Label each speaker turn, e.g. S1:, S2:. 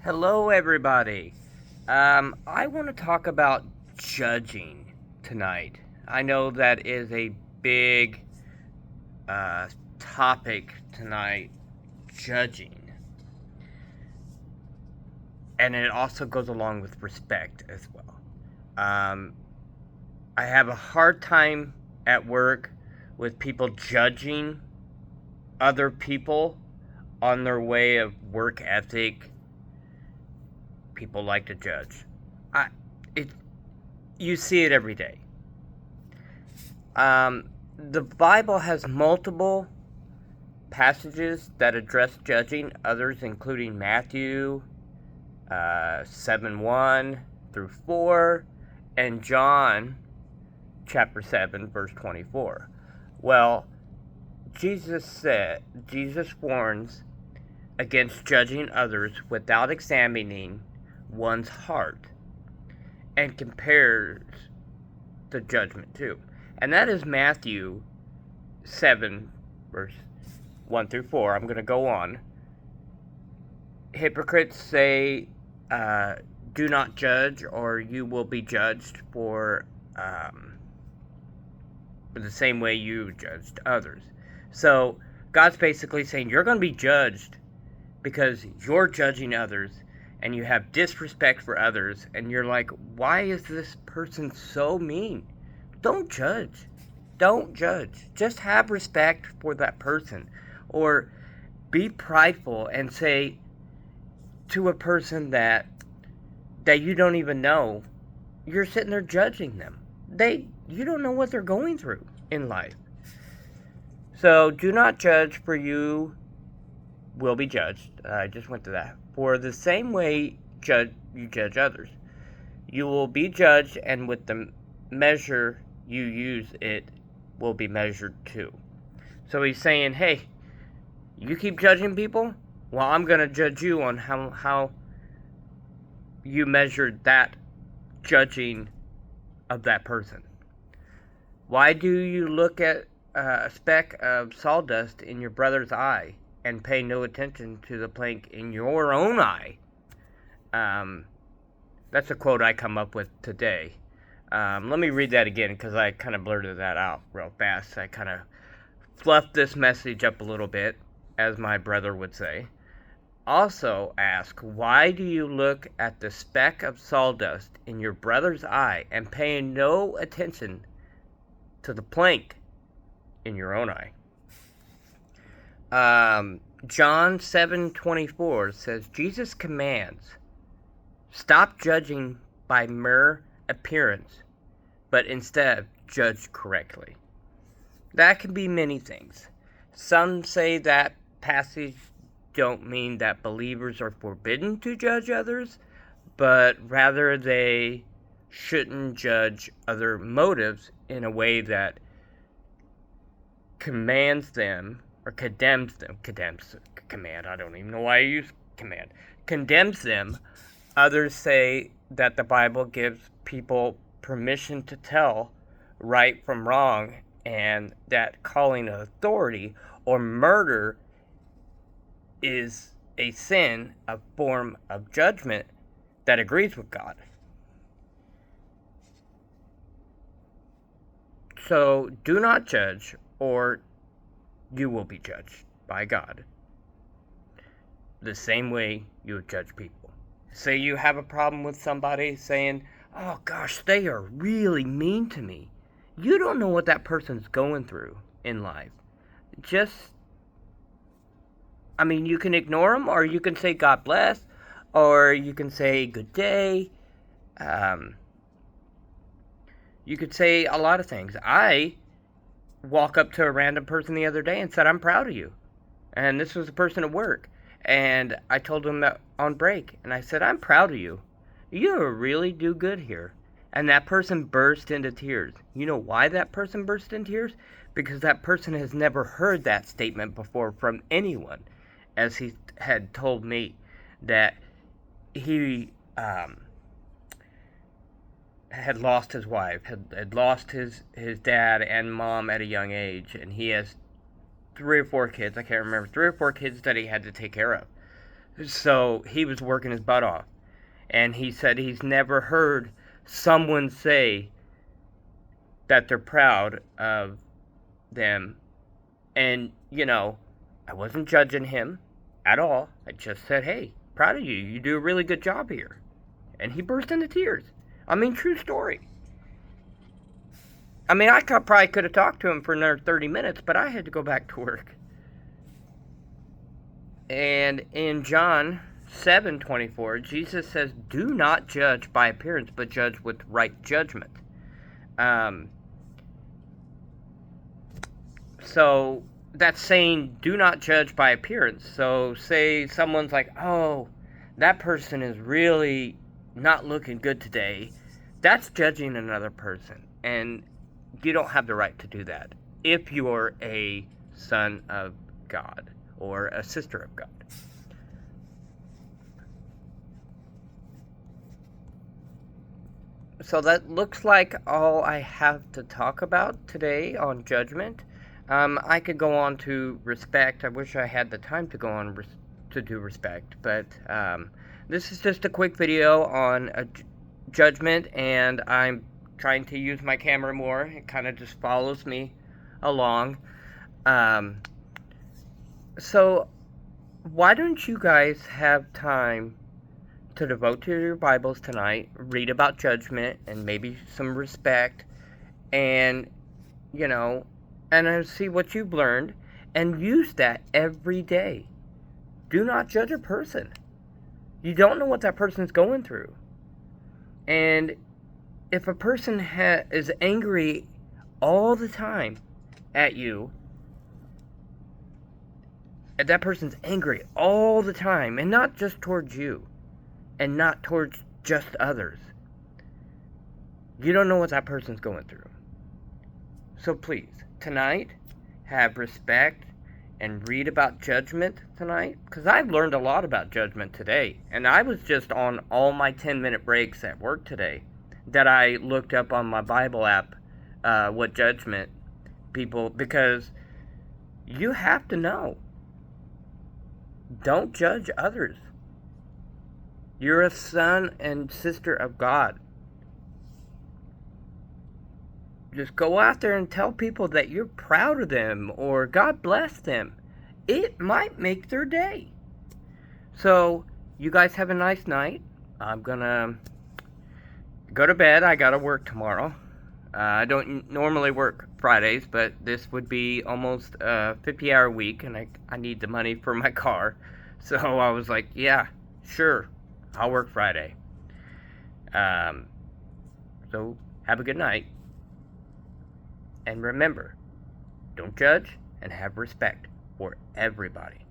S1: Hello, everybody. I want to talk about judging tonight. I know that is a big uh, topic tonight, judging. And it also goes along with respect as well. Um, I have a hard time at work with people judging other people on their way of work ethic. People like to judge. I, it, you see it every day. The Bible has multiple passages that address judging, others including Matthew 7 1 through 4, and John chapter 7, verse 24. Well, Jesus warns against judging others without examining one's heart and compares the judgment too. And that is Matthew 7, verse 1 through 4. I'm going to go on. Hypocrites say, do not judge, or you will be judged for the same way you judged others. So God's basically saying you're going to be judged because you're judging others and you have disrespect for others, and you're like, why is this person so mean? Don't judge. Don't judge. Just have respect for that person. Or be prideful and say to a person that you don't even know, you're sitting there judging them. You don't know what they're going through in life. So do not judge, for you will be judged. I just went to that. For the same way you judge others, you will be judged, and with the measure you use, it will be measured too. So he's saying, hey, you keep judging people? Well, I'm going to judge you on how you measured that judging of that person. Why do you look at a speck of sawdust in your brother's eye and pay no attention to the plank in your own eye? That's a quote I come up with today. Let me read that again, because I kind of blurted that out real fast. I kind of fluffed this message up a little bit, as my brother would say. Also ask, why do you look at the speck of sawdust in your brother's eye and pay no attention to the plank in your own eye? John 7:24 says, Jesus commands, stop judging by mere appearance, but instead judge correctly. That can be many things. Some say that passage don't mean that believers are forbidden to judge others, but rather they shouldn't judge other motives in a way that commands them or condemns them. Command, I don't even know why I use command. Condemns them. Others say that the Bible gives people permission to tell right from wrong, and that calling an authority or murder is a sin, a form of judgment that agrees with God. So do not judge, or you will be judged by God the same way you would judge people. Say you have a problem with somebody saying, oh gosh, they are really mean to me. You don't know what that person's going through in life. You can ignore them, or you can say God bless, or you can say good day. You could say a lot of things. I walked up to a random person the other day and said, I'm proud of you. And this was a person at work. And I told him that on break. And I said, I'm proud of you. You really do good here. And that person burst into tears. You know why that person burst into tears? Because that person has never heard that statement before from anyone. As he had told me that he had lost his wife, had lost his dad and mom at a young age, and he has 3 or 4 kids, I can't remember, 3 or 4 kids that he had to take care of. So he was working his butt off. And he said he's never heard someone say that they're proud of them. And, I wasn't judging him at all. I just said, hey, proud of you. You do a really good job here. And he burst into tears. I mean, true story. I mean, I probably could have talked to him for another 30 minutes, but I had to go back to work. And in John 7:24, Jesus says, do not judge by appearance, but judge with right judgment. So that's saying do not judge by appearance. So say someone's like, oh, that person is really not looking good today. That's judging another person. And you don't have the right to do that if you're a son of God or a sister of God. So that looks like all I have to talk about today on judgment. I could go on to respect. I wish I had the time to go on to do respect, but this is just a quick video on judgment, and I'm trying to use my camera more. It kind of just follows me along. So why don't you guys have time to devote to your Bibles tonight, read about judgment and maybe some respect, and and see what you've learned and use that every day. Do not judge a person. You don't know what that person's going through. And if a person is angry all the time at you, and that person's angry all the time, and not just towards you, and not towards just others, you don't know what that person's going through. So please, tonight, have respect and read about judgment tonight, because I've learned a lot about judgment today, and I was just on all my 10-minute breaks at work today that I looked up on my Bible app what judgment people, because you have to know. Don't judge others. You're a son and sister of God. Just go out there and tell people that you're proud of them or God bless them. It might make their day. So, you guys have a nice night. I'm gonna go to bed. I gotta work tomorrow. I don't normally work Fridays, but this would be almost a 50-hour week, and I need the money for my car. So I was like, yeah, sure, I'll work Friday. So have a good night. And remember, don't judge and have respect for everybody.